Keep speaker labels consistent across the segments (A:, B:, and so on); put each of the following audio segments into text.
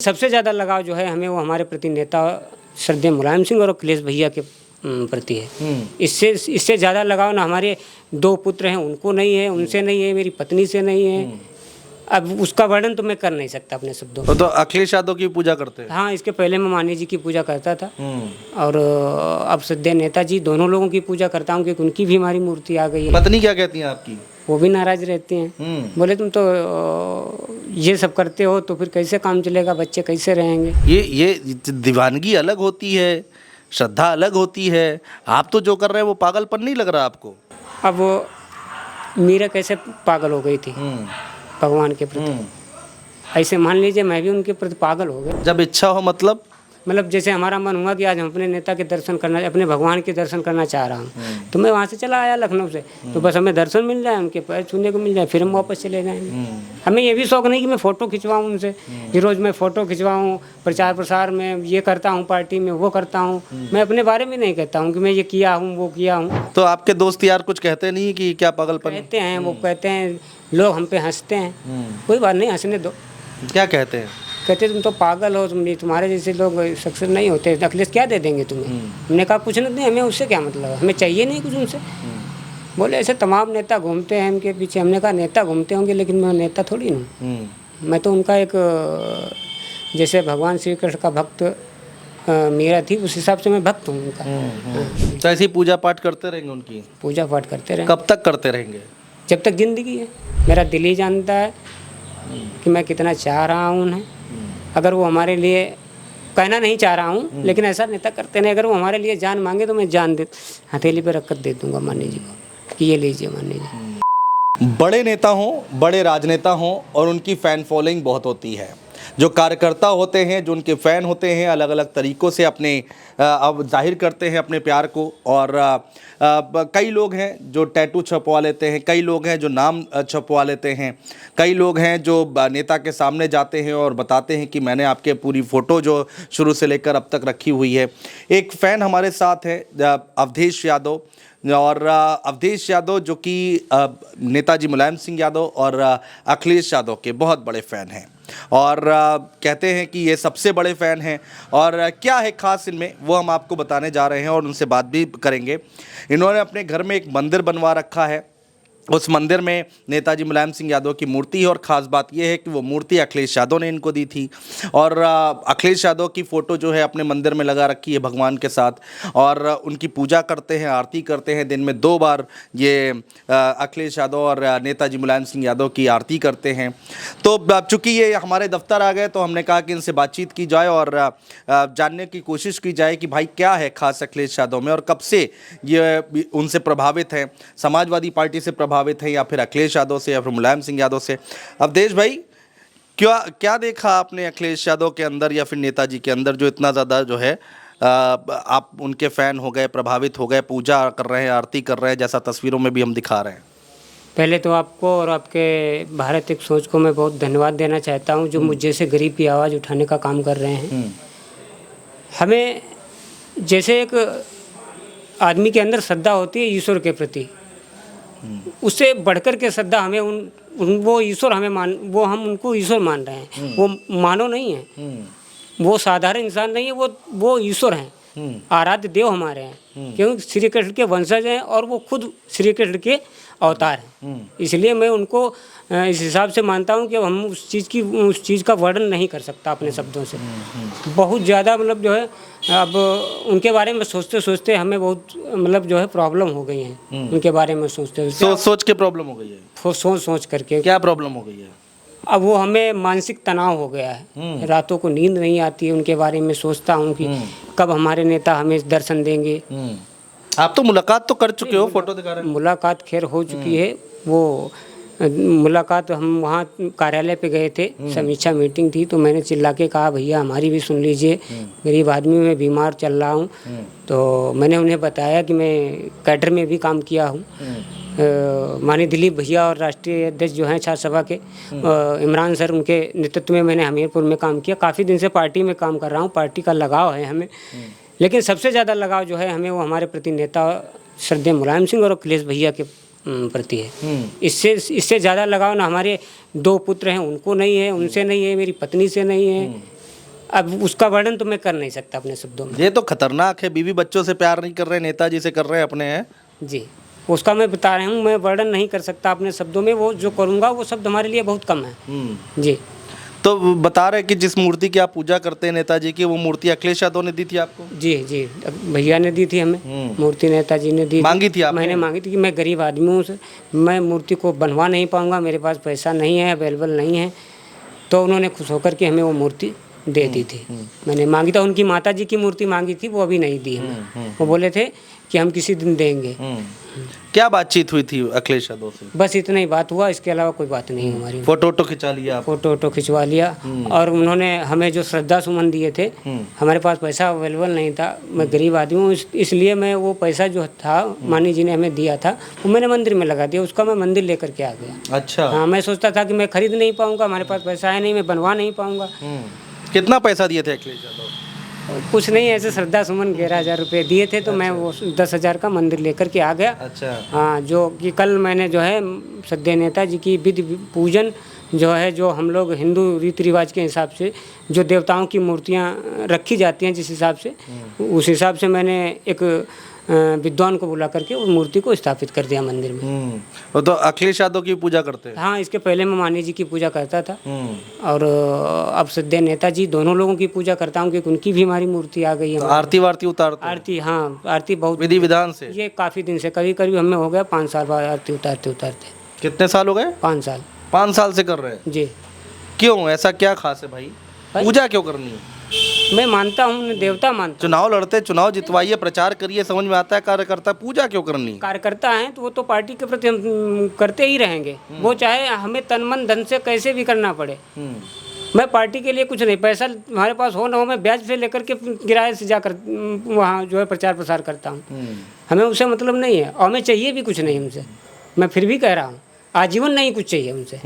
A: सबसे ज़्यादा लगाव जो है हमें वो हमारे प्रति नेता श्रद्धेय मुलायम सिंह और अखिलेश भैया के प्रति है। इससे ज़्यादा लगाव ना हमारे दो पुत्र हैं उनको नहीं है, उनसे नहीं है, मेरी पत्नी से नहीं है। अब उसका वर्णन तो मैं कर नहीं सकता अपने शब्दों में।
B: तो अखिलेश यादव की पूजा करते हैं?
A: हाँ, इसके पहले मैं मान्य जी की पूजा करता था और अब सद्य नेताजी दोनों लोगों की पूजा करता हूँ क्योंकि उनकी भी हमारी मूर्ति आ गई है।
B: पत्नी क्या कहती हैं आपकी?
A: वो भी नाराज रहते हैं, बोले तुम तो ये सब करते हो तो फिर कैसे काम चलेगा, बच्चे कैसे रहेंगे।
B: ये दीवानगी अलग होती है, श्रद्धा अलग होती है। आप तो जो कर रहे हैं वो पागलपन नहीं लग रहा आपको?
A: अब मीरा कैसे पागल हो गई थी भगवान के प्रति, ऐसे मान लीजिए मैं भी उनके प्रति पागल हो गया।
B: जब इच्छा हो मतलब
A: जैसे हमारा मन हुआ कि आज हम अपने नेता के दर्शन करना, अपने भगवान के दर्शन करना चाह रहा हूँ, तो मैं वहाँ से चला आया लखनऊ से। तो बस हमें दर्शन मिल जाए, उनके पैर छूने को मिल जाए, फिर हम वापस चले जाएंगे। हमें ये भी शौक नहीं कि मैं फ़ोटो खिंचवाऊँ उनसे, कि रोज़ मैं फ़ोटो खिंचवाऊँ, प्रचार प्रसार में ये करता हूँ, पार्टी में वो करता हूँ। मैं अपने बारे में नहीं कहता हूँ कि मैं ये किया हूँ वो किया हूँ।
B: तो आपके दोस्त यार कुछ कहते नहीं कि क्या पागलपन?
A: कहते हैं, वो कहते हैं, लोग हम पे हंसते हैं। कोई बात नहीं, हंसने दो।
B: क्या कहते हैं?
A: कहते तुम तो पागल हो, तुम्हारे जैसे लोग सक्सेस नहीं होते, अखिलेश क्या दे देंगे तुम्हें। हमने कहा कुछ नहीं, हमें उससे क्या मतलब, हमें चाहिए नहीं कुछ उनसे। बोले ऐसे तमाम नेता घूमते हैं उनके पीछे। हमने कहा नेता घूमते होंगे लेकिन मैं नेता थोड़ी हूँ। मैं तो उनका एक, जैसे भगवान श्री कृष्ण का भक्त मीरा थी, उस हिसाब से मैं भक्त हूँ उनका।
B: तो ऐसी पूजा पाठ करते रहेंगे उनकी?
A: पूजा पाठ करते रहेंगे।
B: कब तक करते रहेंगे?
A: जब तक जिंदगी है। मेरा दिल ही जानता है कि मैं कितना चाह रहा हूँ उन्हें। अगर वो हमारे लिए, कहना नहीं चाह रहा हूँ लेकिन ऐसा नेता करते नहीं, अगर वो हमारे लिए जान मांगे तो मैं जान हथेली पे रखकर दे दूंगा मान्य जी को कि ये लीजिए मान्य जी।
B: बड़े नेता हों, बड़े राजनेता हों और उनकी फ़ैन फॉलोइंग बहुत होती है। जो कार्यकर्ता होते हैं, जो उनके फ़ैन होते हैं, अलग अलग तरीक़ों से अपने अब जाहिर करते हैं अपने प्यार को। और कई लोग हैं जो टैटू छपवा लेते हैं, कई लोग हैं जो नाम छपवा लेते हैं, कई लोग हैं जो नेता के सामने जाते हैं और बताते हैं कि मैंने आपके पूरी फ़ोटो जो शुरू से लेकर अब तक रखी हुई है। एक फ़ैन हमारे साथ है अवधेश यादव, और अवधेश यादव जो कि नेताजी मुलायम सिंह यादव और अखिलेश यादव के बहुत बड़े फ़ैन हैं और कहते हैं कि ये सबसे बड़े फ़ैन हैं। और क्या है ख़ास इनमें वो हम आपको बताने जा रहे हैं और उनसे बात भी करेंगे। इन्होंने अपने घर में एक मंदिर बनवा रखा है। उस मंदिर में नेताजी मुलायम सिंह यादव की मूर्ति है और ख़ास बात यह है कि वो मूर्ति अखिलेश यादव ने इनको दी थी। और अखिलेश यादव की फ़ोटो जो है अपने मंदिर में लगा रखी है भगवान के साथ, और उनकी पूजा करते हैं, आरती करते हैं। दिन में 2 बार ये अखिलेश यादव और नेताजी मुलायम सिंह यादव की आरती करते हैं। तो चूँकि ये हमारे दफ्तर आ गए तो हमने कहा कि इनसे बातचीत की जाए और जानने की कोशिश की जाए कि भाई क्या है ख़ास अखिलेश यादव में और कब से ये उनसे प्रभावित हैं, समाजवादी पार्टी से प्रभावित है या फिर अखिलेश यादव से या फिर मुलायम सिंह यादव से। अवधेश भाई, क्या देखा आपने अखिलेश यादव के अंदर या फिर नेताजी के अंदर जो इतना ज़्यादा जो है आप उनके फ़ैन हो गए, प्रभावित हो गए, पूजा कर रहे हैं, आरती कर रहे हैं, जैसा तस्वीरों में भी हम दिखा रहे हैं?
A: पहले तो आपको और आपके भारत एक सोच को मैं बहुत धन्यवाद देना चाहता हूँ जो मुझ जैसे गरीब की आवाज़ उठाने का काम कर रहे हैं। हमें जैसे एक आदमी के अंदर श्रद्धा होती है ईश्वर के प्रति, उससे बढ़कर के श्रद्धा हमें वो ईश्वर हमें वो हम उनको ईश्वर मान रहे हैं। वो मानव नहीं है, वो साधारण इंसान नहीं है, वो ईश्वर हैं, आराध्य देव हमारे हैं, क्योंकि श्री कृष्ण के वंशज हैं और वो खुद श्री कृष्ण के अवतार हैं। इसलिए मैं उनको इस हिसाब से मानता हूँ कि हम उस चीज़ का वर्णन नहीं कर सकता अपने शब्दों से। बहुत ज़्यादा जो है अब उनके बारे में सोचते सोचते हमें बहुत जो है प्रॉब्लम हो गई है उनके बारे में सोचते
B: सोच के प्रॉब्लम हो गई है।
A: सोच करके
B: क्या प्रॉब्लम हो गई है?
A: अब वो हमें मानसिक तनाव हो गया है। रातों को नींद नहीं आती है, उनके बारे में सोचता हूँ कि कब हमारे नेता हमें दर्शन देंगे।
B: आप तो मुलाकात तो कर चुके हो, फोटो दिखा रहे हैं।
A: मुलाकात खैर हो चुकी है। वो मुलाकात हम वहाँ कार्यालय पे गए थे, समीक्षा मीटिंग थी, तो मैंने चिल्ला के कहा भैया हमारी भी सुन लीजिए, गरीब आदमी में बीमार चल रहा हूँ। तो मैंने उन्हें बताया कि मैं कैडर में भी काम किया हूँ। माननीय दिलीप भैया और राष्ट्रीय अध्यक्ष जो हैं छात्र सभा के इमरान सर, उनके नेतृत्व में मैंने हमीरपुर में काम किया। काफ़ी दिन से पार्टी में काम कर रहा हूँ, पार्टी का लगाव है हमें। लेकिन सबसे ज़्यादा लगाव जो है हमें वो हमारे प्रति नेता श्रद्धेय मुलायम सिंह और अखिलेश भैया के प्रति है। इससे ज़्यादा लगाव ना हमारे दो पुत्र हैं उनको नहीं है, उनसे नहीं है, मेरी पत्नी से नहीं है। अब उसका वर्णन तो मैं कर नहीं सकता अपने शब्दों में।
B: ये तो खतरनाक है, बीवी बच्चों से प्यार नहीं कर रहे, नेताजी से कर रहे हैं अपने हैं।
A: जी, उसका मैं बता रहा हूँ, मैं वर्णन नहीं कर सकता अपने शब्दों में। वो जो करूँगा वो शब्द हमारे लिए बहुत कम है। जी।
B: तो बता रहे कि जिस मूर्ति की आप पूजा करते हैं नेताजी की, वो मूर्ति अखिलेश यादव ने दी थी आपको?
A: जी जी, भैया ने दी थी हमें मूर्ति, नेताजी ने दी।
B: मांगी थी आपने?
A: मैंने मांगी थी कि मैं गरीब आदमी हूँ, मैं मूर्ति को बनवा नहीं पाऊँगा, मेरे पास पैसा नहीं है, अवेलेबल नहीं है। तो उन्होंने खुश होकर के हमें वो मूर्ति दे दी थी। मैंने मांगी था, उनकी माता जी की मूर्ति मांगी थी, वो अभी नहीं दी हमें। वो बोले थे कि हम किसी दिन देंगे।
B: क्या बातचीत हुई थी अखिलेश यादव से?
A: बस इतना ही बात हुआ, इसके अलावा कोई बात नहीं हमारी।
B: फोटो वोटो खिंचा लिया आप?
A: फोटो वोटो खिंचवा लिया। और उन्होंने हमें जो श्रद्धा सुमन दिए थे, हमारे पास पैसा अवेलेबल नहीं था, मैं गरीब आदमी हूँ, इसलिए मैं वो पैसा जो था मानी जी ने हमें दिया था, वो मैंने मंदिर में लगा दिया। उसका मैं मंदिर लेकर के आ गया।
B: अच्छा।
A: हाँ, मैं सोचता था कि मैं खरीद नहीं पाऊँगा, हमारे पास पैसा है नहीं, मैं बनवा नहीं पाऊँगा।
B: कितना पैसा दिए थे अखिलेश यादव?
A: कुछ नहीं, ऐसे श्रद्धा सुमन 11,000 रुपये दिए थे। तो मैं वो 10,000 का मंदिर लेकर के आ गया।
B: अच्छा।
A: हाँ, जो कि कल मैंने जो है सद्य नेताजी की विधि पूजन जो है, जो हम लोग हिंदू रीति रिवाज के हिसाब से जो देवताओं की मूर्तियाँ रखी जाती हैं जिस हिसाब से, उस हिसाब से मैंने एक विद्वान को बुला करके उस मूर्ति को स्थापित कर दिया मंदिर में।
B: वो तो अखिलेश यादव की पूजा करते हैं?
A: हाँ, इसके पहले मैं मानी जी की पूजा करता था, और अब सद्य नेताजी दोनों लोगों की पूजा करता हूँ, क्योंकि उनकी भी हमारी मूर्ति आ गई है।
B: तो आरती वारती उतारते हैं?
A: आरती, हाँ, आरती बहुत
B: विधि विधान से?
A: ये काफ़ी दिन से, करीब करीब हमें हो गया 5 साल बाद आरती उतारते उतारते।
B: कितने साल हो गए?
A: 5 साल।
B: 5 साल से कर रहे हैं?
A: जी।
B: क्यों, ऐसा क्या खास है भाई? पूजा क्यों करनी है?
A: मैं मानता हूँ, देवता मानता हूँ।
B: चुनाव लड़ते, चुनाव जितवाइए, प्रचार करिए, समझ में आता है कार्यकर्ता, पूजा क्यों करनी है?
A: कार्यकर्ता हैं तो वो तो पार्टी के प्रति हम करते ही रहेंगे, वो चाहे हमें तन मन धन से कैसे भी करना पड़े। मैं पार्टी के लिए कुछ नहीं, पैसा हमारे पास हो ना हो, मैं ब्याज पे लेकर के किराए से जाकर वहाँ जो है प्रचार प्रसार करता हूँ। हमें उससे मतलब नहीं है, और हमें चाहिए भी कुछ नहीं उनसे। मैं फिर भी कह रहा हूँ, आजीवन नहीं कुछ चाहिए उनसे,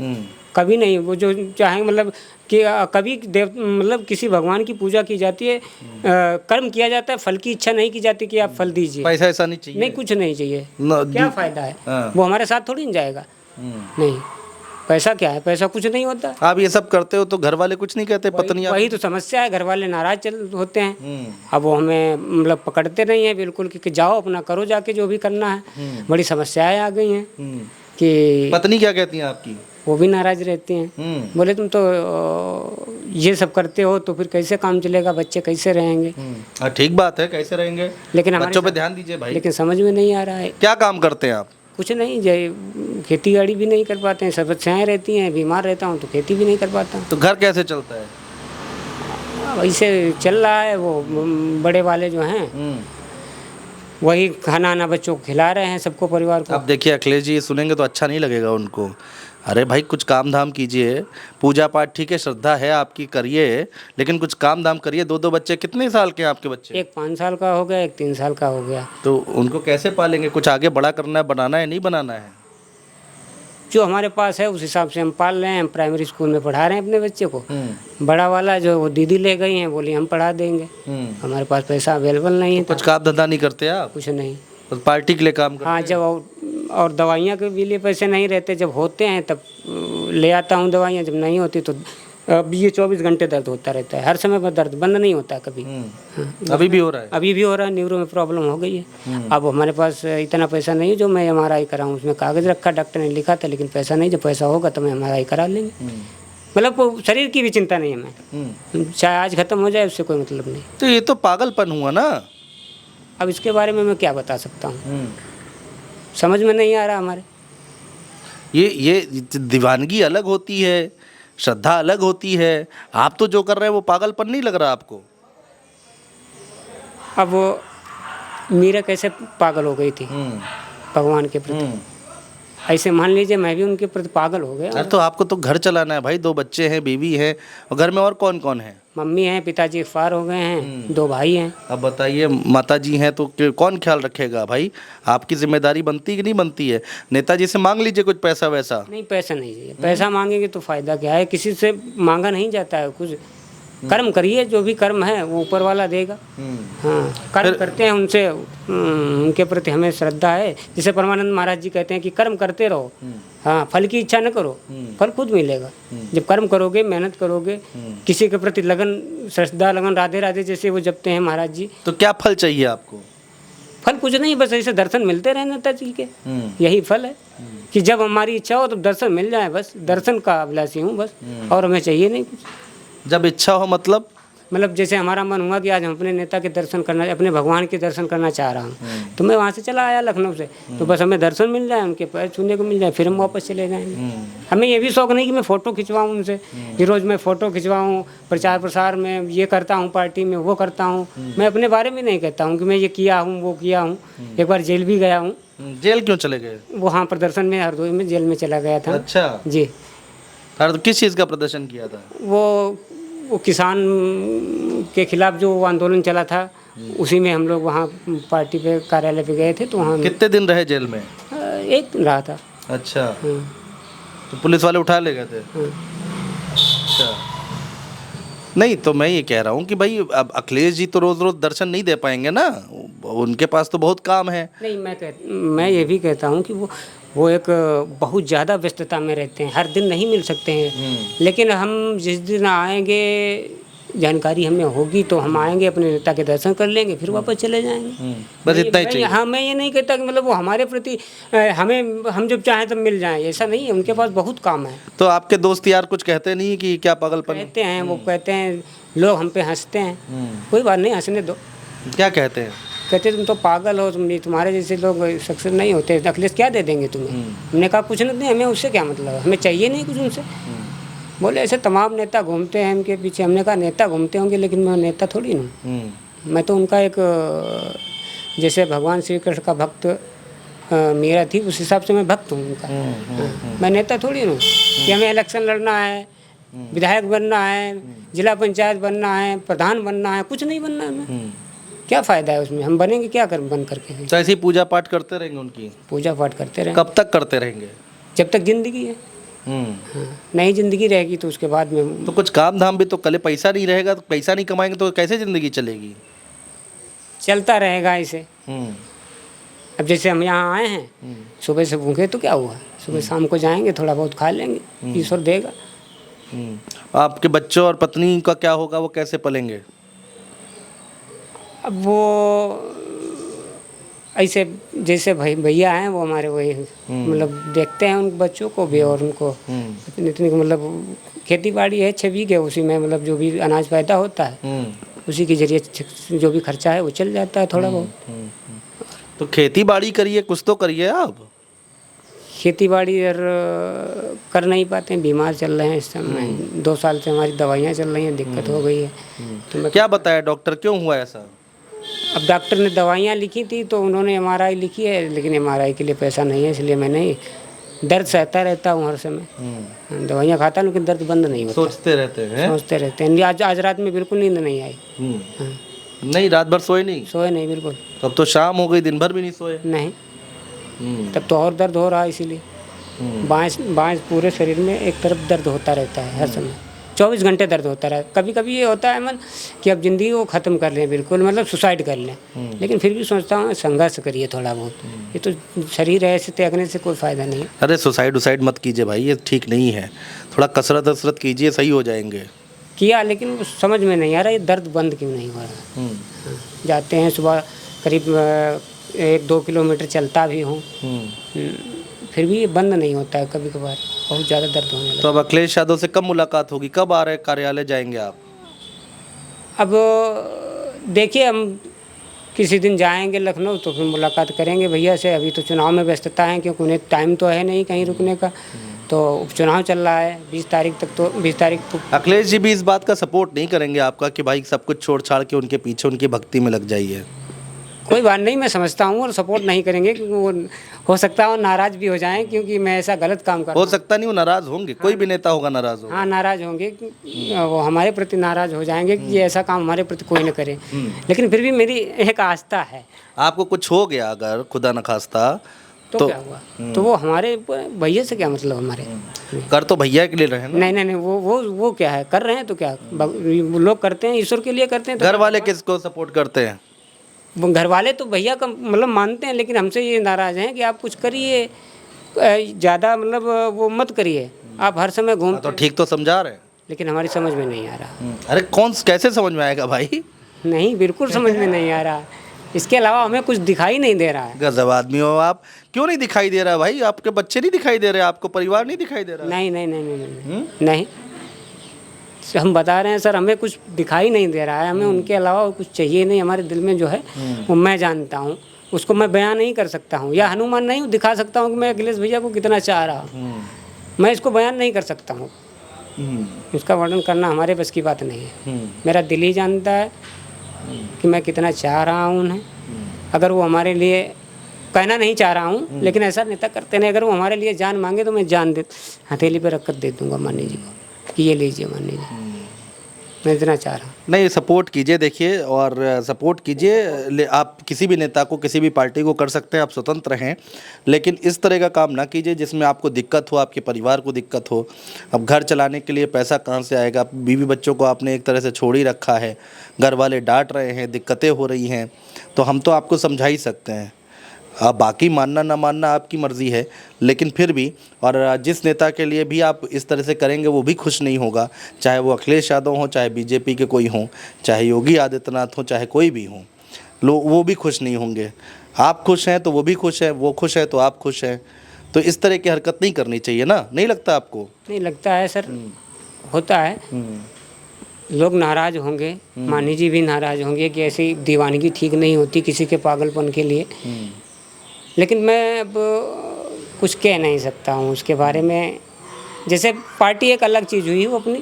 A: कभी नहीं। वो जो चाहेंगे, मतलब कि कभी देव, मतलब किसी भगवान की पूजा की जाती है, कर्म किया जाता है, फल की इच्छा नहीं की जाती कि आप फल दीजिए।
B: पैसा ऐसा नहीं चाहिए?
A: नहीं, कुछ नहीं चाहिए। क्या फ़ायदा है? वो हमारे साथ थोड़ी नहीं जाएगा। नहीं, पैसा क्या है, पैसा कुछ नहीं होता।
B: आप ये सब करते हो तो घर वाले कुछ नहीं कहते? पत्नी?
A: वही तो समस्या है, घर वाले नाराज होते हैं। अब वो हमें मतलब पकड़ते नहीं है बिल्कुल कि जाओ अपना करो जाके जो भी करना है। बड़ी समस्याएं आ गई हैं कि
B: पत्नी क्या कहती हैं आपकी?
A: वो भी नाराज रहती हैं, बोले तुम तो ये सब करते हो तो फिर कैसे काम चलेगा, बच्चे कैसे रहेंगे।
B: ठीक बात है, कैसे रहेंगे,
A: लेकिन
B: बच्चों पे ध्यान दीजिए भाई।
A: लेकिन समझ में नहीं आ रहा है।
B: क्या काम करते हैं आप?
A: कुछ नहीं, खेती बाड़ी भी नहीं कर पाते हैं, समस्याएं रहती हैं, बीमार रहता हूँ तो खेती भी नहीं कर पाता हूँ।
B: तो घर कैसे चलता है?
A: वैसे चल रहा है, वो बड़े वाले जो हैं वही खाना आना बच्चों को खिला रहे हैं, सबको, परिवार को।
B: अब देखिए अखिलेश जी, ये सुनेंगे तो अच्छा नहीं लगेगा उनको। अरे भाई, कुछ काम धाम कीजिए, पूजा पाठ ठीक है, श्रद्धा है आपकी, करिए, लेकिन कुछ काम धाम करिए। 2 बच्चे, कितने साल के हैं आपके बच्चे?
A: एक 5 साल का हो गया, एक 3 साल का हो गया।
B: तो उनको कैसे पालेंगे? कुछ आगे बड़ा करना है, बनाना है, नहीं बनाना है?
A: जो हमारे पास है उस हिसाब से हम पाल रहे हैं। हम प्राइमरी स्कूल में पढ़ा रहे हैं अपने बच्चे को। बड़ा वाला जो वो दीदी ले गई हैं, बोली हम पढ़ा देंगे। हमारे पास पैसा अवेलेबल नहीं है।
B: कुछ काम धंधा नहीं करते आप?
A: कुछ नहीं,
B: तो पार्टी के लिए काम करते?
A: हाँ, जब और दवाइयाँ के भी लिए पैसे नहीं रहते, जब होते हैं तब ले आता हूँ दवाइयाँ, जब नहीं होती तो अब ये 24 घंटे दर्द होता रहता है, हर समय पर दर्द बंद नहीं होता कभी।
B: अभी भी हो रहा है?
A: अभी भी हो रहा है, न्यूरो में प्रॉब्लम हो गई है। अब हमारे पास इतना पैसा नहीं जो मैं MRI कराऊँ, उसमें कागज़ रखा, डॉक्टर ने लिखा था, लेकिन पैसा नहीं। जब पैसा होगा तो मैं MRI करा लेंगे। मतलब शरीर की भी चिंता नहीं है हमें, चाहे आज ख़त्म हो जाए उससे कोई मतलब नहीं।
B: तो ये तो पागलपन हुआ ना।
A: अब इसके बारे में मैं क्या बता सकता हूँ, समझ में नहीं आ रहा हमारे।
B: ये दीवानगी अलग होती है, श्रद्धा अलग होती है। आप तो जो कर रहे हैं वो पागलपन नहीं लग रहा आपको?
A: अब वो मीरा कैसे पागल हो गई थी भगवान के प्रति, ऐसे मान लीजिए मैं भी उनके प्रति पागल हो गया।
B: अरे तो आपको तो घर चलाना है भाई, 2 बच्चे हैं, बीवी है, और घर में और कौन कौन है?
A: मम्मी हैं, पिताजी एक्सपायर हो गए हैं, 2 भाई हैं।
B: अब बताइए, माता जी हैं तो कौन ख्याल रखेगा भाई? आपकी जिम्मेदारी बनती कि नहीं बनती है? नेताजी से मांग लीजिए कुछ पैसा वैसा।
A: नहीं, पैसा नहीं चाहिए। पैसा मांगेंगे तो फ़ायदा क्या है, किसी से मांगा नहीं जाता है कुछ। कर्म करिए, जो भी कर्म है वो ऊपर वाला देगा। हाँ, कर्म करते हैं उनसे, उनके प्रति हमें श्रद्धा है। जैसे परमानंद महाराज जी कहते हैं कि कर्म करते रहो, हाँ, फल की इच्छा न करो, फल खुद मिलेगा। जब कर्म करोगे, मेहनत करोगे, किसी के प्रति लगन, श्रद्धा, लगन, राधे राधे जैसे वो जपते हैं महाराज जी।
B: तो क्या फल चाहिए आपको?
A: फल कुछ नहीं, बस ऐसे दर्शन मिलते रहे नेता जी के, यही फल है कि जब हमारी इच्छा हो तो दर्शन मिल जाए, बस दर्शन का अभिलाषी हूँ बस, और हमें चाहिए नहीं कुछ।
B: जब इच्छा हो मतलब
A: जैसे हमारा मन हुआ कि आज हम अपने नेता के दर्शन करना, अपने भगवान के दर्शन करना चाह रहा हूँ, तो मैं वहाँ से चला आया लखनऊ से, तो बस हमें दर्शन मिल जाए, उनके पैर छूने को मिल जाए, फिर हम वापस चले जाएंगे। हमें ये भी शौक नहीं कि मैं फ़ोटो खिंचवाऊँ उनसे, कि रोज़ मैं फ़ोटो खिंचवाऊँ, प्रचार प्रसार में ये करता हूँ, पार्टी में वो करता हूँ। मैं अपने बारे में नहीं कहता हूँ कि मैं ये किया हूँ, वो किया हूँ। एक बार जेल भी गया हूँ।
B: जेल क्यों चले गए?
A: वहाँ प्रदर्शन में हरदोई में जेल में चला गया था।
B: अच्छा
A: जी।
B: तो किस चीज़ का प्रदर्शन किया था?
A: वो किसान के खिलाफ जो आंदोलन चला था, उसी में हम लोग वहाँ पार्टी पे, कार्यालय पे गए थे। तो वहाँ
B: कितने दिन रहे जेल में?
A: एक दिन रहा था।
B: अच्छा, तो पुलिस वाले उठा ले गए थे? अच्छा, नहीं तो मैं ये कह रहा हूँ कि भाई अब अखिलेश जी तो रोज़ रोज़ दर्शन नहीं दे पाएंगे ना, उनके पास तो बहुत काम है।
A: नहीं, मैं ये भी कहता हूँ कि वो एक बहुत ज़्यादा व्यस्तता में रहते हैं, हर दिन नहीं मिल सकते हैं। लेकिन हम जिस दिन आएंगे, जानकारी हमें होगी तो हम आएंगे, अपने नेता के दर्शन कर लेंगे, फिर वापस चले जाएंगे।
B: बस इतना ही चाहिए।
A: हाँ, मैं ये नहीं कहता कि मतलब वो हमारे प्रति हम जब चाहें तब मिल जाएं, ऐसा नहीं है। उनके पास बहुत काम है।
B: तो आपके दोस्त यार कुछ कहते नहीं कि क्या पागलपन?
A: कहते हैं, वो कहते हैं, लोग हम पे हंसते हैं। कोई बात नहीं, हंसने दो।
B: क्या कहते हैं?
A: कहते तुम तो पागल हो, तुम्हारे जैसे लोग सक्सेस नहीं होते, अखिलेश क्या दे देंगे तुम्हें। हमने कहा कुछ नहीं, हमें उससे क्या मतलब, हमें चाहिए नहीं कुछ उनसे। बोले ऐसे तमाम नेता घूमते हैं उनके पीछे। हमने कहा नेता घूमते होंगे, लेकिन मैं नेता थोड़ी हूँ। मैं तो उनका एक, जैसे भगवान श्री कृष्ण का भक्त मीरा थी, उस हिसाब से मैं भक्त हूँ उनका। मैं नेता थोड़ी हूँ कि हमें इलेक्शन लड़ना है, विधायक बनना है, जिला पंचायत बनना है, प्रधान बनना है, कुछ नहीं बनना है। क्या फ़ायदा है उसमें, हम बनेंगे क्या कर बन करके?
B: तो ऐसी पूजा पाठ करते रहेंगे उनकी?
A: पूजा पाठ करते रहेंगे।
B: कब तक करते रहेंगे?
A: जब तक जिंदगी है। हाँ, नई जिंदगी रहेगी तो उसके बाद में
B: तो कुछ काम धाम भी तो, कल पैसा नहीं रहेगा, तो पैसा नहीं कमाएंगे तो कैसे ज़िंदगी चलेगी?
A: चलता रहेगा ऐसे। अब जैसे हम यहाँ आए हैं, सुबह से भूखे तो क्या हुआ, सुबह शाम को जाएंगे, थोड़ा बहुत खा लेंगे, ईश्वर देगा।
B: आपके बच्चों और पत्नी का क्या होगा, वो कैसे पलेंगे?
A: अब वो ऐसे जैसे भैया हैं वो हमारे, वही मतलब देखते हैं उन बच्चों को भी और उनको इतनी मतलब खेती बाड़ी है 6 बीघे, उसी में मतलब जो भी अनाज पैदा होता है उसी के जरिए जो भी खर्चा है वो चल जाता है थोड़ा बहुत।
B: तो खेती बाड़ी करिए, कुछ तो करिए आप।
A: खेती बाड़ी यार कर नहीं पाते हैं, बीमार चल रहे हैं इस समय। 2 साल से हमारी दवाइयाँ चल रही हैं, दिक्कत हो गई है। तो मैं
B: क्या बताया डॉक्टर, क्यों हुआ ऐसा?
A: अब डॉक्टर ने दवाइयाँ लिखी थी तो उन्होंने MRI लिखी है, लेकिन MRI के लिए पैसा नहीं है, इसलिए मैं नहीं, दर्द सहता रहता हूँ हर समय। दवाइयाँ खाता हूँ लेकिन दर्द बंद नहीं होता।
B: सोचते रहते हैं?
A: सोचते रहते हैं। आज रात में बिल्कुल नींद नहीं आई। हाँ।
B: नहीं, रात भर सोए नहीं?
A: सोए नहीं बिल्कुल।
B: तब तो शाम हो गई, दिन भर भी नहीं सोए?
A: नहीं, तब तो और दर्द हो रहा है, इसीलिए बाएं पूरे शरीर में एक तरफ दर्द होता रहता है हर समय, 24 घंटे दर्द होता रहा। कभी कभी ये होता है मन कि अब ज़िंदगी को ख़त्म कर लें, बिल्कुल मतलब सुसाइड कर लें, लेकिन फिर भी सोचता हूँ संघर्ष करिए थोड़ा बहुत। ये तो शरीर ऐसे त्यागने से कोई फ़ायदा नहीं है।
B: अरे सुसाइड मत कीजिए भाई, ये ठीक नहीं है। थोड़ा कसरत कीजिए, सही हो जाएंगे।
A: किया, लेकिन वो समझ में नहीं आ रहा ये दर्द बंद क्यों नहीं हो रहा। जाते हैं सुबह करीब 1-2 किलोमीटर चलता भी हूँ, फिर भी ये बंद नहीं होता है, कभी कभार बहुत ज़्यादा दर्द होने लगता है।
B: तो अब अखिलेश यादव से कब मुलाकात होगी, कब आ रहे कार्यालय जाएंगे आप?
A: अब देखिए, हम किसी दिन जाएंगे लखनऊ तो फिर मुलाकात करेंगे भैया से। अभी तो चुनाव में व्यस्तता है, क्योंकि उन्हें टाइम तो है नहीं कहीं रुकने का, तो उपचुनाव चल रहा है 20 तारीख तक। तो 20 तारीख को
B: अखिलेश जी भी इस बात का सपोर्ट नहीं करेंगे आपका कि भाई सब कुछ छोड़ छाड़ के उनके पीछे, उनकी भक्ति में लग जाइए?
A: कोई बात नहीं, मैं समझता हूँ, और सपोर्ट नहीं करेंगे क्योंकि वो हो सकता है नाराज़ भी हो जाएं, क्योंकि मैं ऐसा गलत काम कर।
B: हो सकता नहीं वो नाराज़ होंगे, कोई भी नेता होगा नाराज़ होगा।
A: हाँ, नाराज़ होंगे, वो हमारे प्रति नाराज़ हो जाएंगे कि ये ऐसा काम हमारे प्रति कोई न करे। लेकिन फिर भी मेरी एक आस्था है।
B: आपको कुछ हो गया अगर खुदा न खास्ता,
A: तो क्या हुआ? तो वो हमारे भैया से क्या मतलब हमारे?
B: कर तो भैया के लिए रहे ना।
A: नहीं नहीं नहीं, वो क्या है, कर रहे हैं तो क्या, वो लोग करते हैं, ईश्वर के लिए करते हैं। तो
B: घर वाले किसको सपोर्ट करते हैं?
A: वो घर वाले तो भैया का मतलब मानते हैं, लेकिन हमसे ये नाराज हैं कि आप कुछ करिए, ज़्यादा मतलब वो मत करिए, आप हर समय घूम।
B: तो ठीक तो समझा रहे हैं।
A: लेकिन हमारी समझ में नहीं आ रहा।
B: अरे कैसे समझ में आएगा भाई?
A: नहीं, बिल्कुल समझ में नहीं आ रहा। इसके अलावा हमें कुछ दिखाई नहीं दे रहा है।
B: गजब आदमी हो आप। क्यों नहीं दिखाई दे रहा भाई? आपके बच्चे नहीं दिखाई दे रहे, आपको परिवार नहीं दिखाई दे रहा?
A: नहीं नहीं नहीं नहीं नहीं, नहीं। हम बता रहे हैं सर, हमें कुछ दिखाई नहीं दे रहा है, हमें उनके अलावा कुछ चाहिए नहीं। हमारे दिल में जो है वो मैं जानता हूँ, उसको मैं बयान नहीं कर सकता हूँ, या हनुमान नहीं दिखा सकता हूँ कि मैं अखिलेश भैया को कितना चाह रहा हूँ। मैं इसको बयान नहीं कर सकता हूँ, उसका वर्णन करना हमारे बस की बात नहीं है। मेरा दिल ही जानता है कि मैं कितना चाह रहा हूँ उन्हें। अगर वो हमारे लिए, कहना नहीं चाह रहा हूँ, लेकिन ऐसा नेता करते नहीं, अगर वो हमारे लिए जान मांगे तो मैं जान दे हथेली पे रख कर दे दूंगा मान्य जी को कि ये लीजिए मान्य जी, मैं इतना चाह रहा हूँ।
B: नहीं, सपोर्ट कीजिए, देखिए, और सपोर्ट कीजिए। आप किसी भी नेता को, किसी भी पार्टी को कर सकते हैं, आप स्वतंत्र हैं, लेकिन इस तरह का काम ना कीजिए जिसमें आपको दिक्कत हो, आपके परिवार को दिक्कत हो। अब घर चलाने के लिए पैसा कहाँ से आएगा? बीवी बच्चों को आपने एक तरह से छोड़ ही रखा है, घर वाले डांट रहे हैं, दिक्कतें हो रही हैं, तो हम तो आपको समझा ही सकते हैं। आप बाकी मानना ना मानना आपकी मर्ज़ी है, लेकिन फिर भी, और जिस नेता के लिए भी आप इस तरह से करेंगे वो भी खुश नहीं होगा, चाहे वो अखिलेश यादव हो, चाहे बीजेपी के कोई हों, चाहे योगी आदित्यनाथ हो, चाहे कोई भी हो, वो भी खुश नहीं होंगे। आप खुश हैं तो वो भी खुश है, वो खुश है तो आप खुश हैं। तो इस तरह की हरकत नहीं करनी चाहिए ना, नहीं लगता आपको?
A: नहीं लगता है सर, होता है, लोग नाराज़ होंगे, मानी जी भी नाराज़ होंगे कि ऐसी दीवानगी ठीक नहीं होती किसी के पागलपन के लिए। लेकिन मैं अब कुछ कह नहीं सकता हूँ उसके बारे में। जैसे पार्टी एक अलग चीज़ हुई वो अपनी,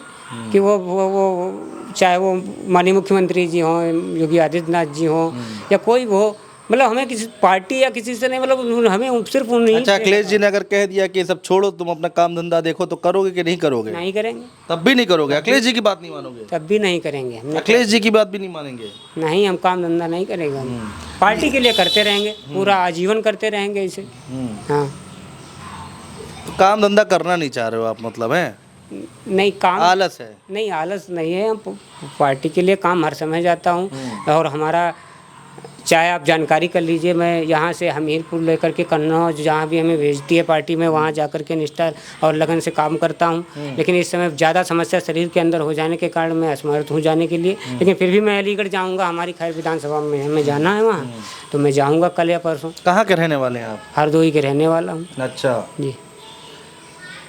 A: कि वो चाहे वो माननीय मुख्यमंत्री जी हों, योगी आदित्यनाथ जी हों, या कोई भी हो, मतलब हमें किसी पार्टी या किसी से नहीं, मतलब हमें सिर्फ उन्हीं।
B: अच्छा, अखिलेश जी ने अगर कह दिया कि सब छोड़ो, तुम अपना काम धंधा देखो, तो करोगे कि नहीं करोगे?
A: नहीं करेंगे।
B: तब भी नहीं करोगे? अखिलेश जी की बात नहीं मानोगे?
A: तब भी नहीं करेंगे हम।
B: अखिलेश जी की बात भी नहीं मानेंगे?
A: नहीं, हम काम धंधा नहीं करेंगे, हम पार्टी के लिए करते रहेंगे, पूरा आजीवन करते रहेंगे इसे। हाँ,
B: तो काम धंधा करना नहीं चाह रहे हो आप, मतलब है?
A: नहीं, काम
B: आलस है?
A: नहीं, आलस नहीं है। हम पार्टी के लिए काम हर समय जाता हूँ, और हमारा, चाहे आप जानकारी कर लीजिए, मैं यहाँ से हमीरपुर लेकर के कन्नौज, जहाँ भी हमें भेजती है पार्टी में, वहाँ जा कर के निष्ठा और लगन से काम करता हूँ। लेकिन इस समय ज़्यादा समस्या शरीर के अंदर हो जाने के कारण मैं असमर्थ हूँ जाने के लिए, लेकिन फिर भी मैं अलीगढ़ जाऊँगा। हमारी खैर विधानसभा में हमें जाना है वहाँ, तो मैं जाऊँगा कल या परसों।
B: कहाँ के रहने वाले हैं आप?
A: हरदोई के रहने वाला हूँ।
B: अच्छा
A: जी।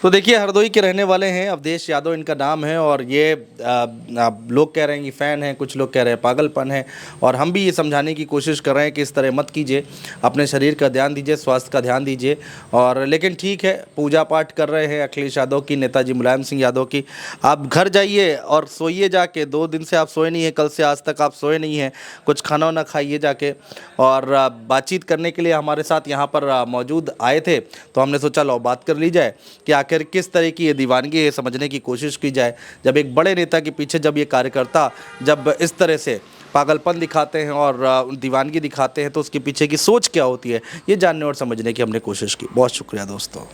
B: तो देखिए, हरदोई के रहने वाले हैं, अवधेश यादव इनका नाम है, और ये लोग कह रहे हैं कि फ़ैन हैं, कुछ लोग कह रहे हैं पागलपन है, और हम भी ये समझाने की कोशिश कर रहे हैं कि इस तरह मत कीजिए, अपने शरीर का ध्यान दीजिए, स्वास्थ्य का ध्यान दीजिए। और लेकिन ठीक है, पूजा पाठ कर रहे हैं अखिलेश यादव की, नेताजी मुलायम सिंह यादव की। आप घर जाइए और सोइए जाके, 2 दिन से आप सोए नहीं हैं, कल से आज तक आप सोए नहीं हैं, कुछ खाना वाना खाइए जाके। और बातचीत करने के लिए हमारे साथ यहाँ पर मौजूद आए थे, तो हमने सोचा लो बात कर ली जाए कि आखिर किस तरह की ये दीवानगी है, समझने की कोशिश की जाए। जब एक बड़े नेता के पीछे जब ये कार्यकर्ता जब इस तरह से पागलपन दिखाते हैं और दीवानगी दिखाते हैं, तो उसके पीछे की सोच क्या होती है, ये जानने और समझने की हमने कोशिश की। बहुत शुक्रिया दोस्तों।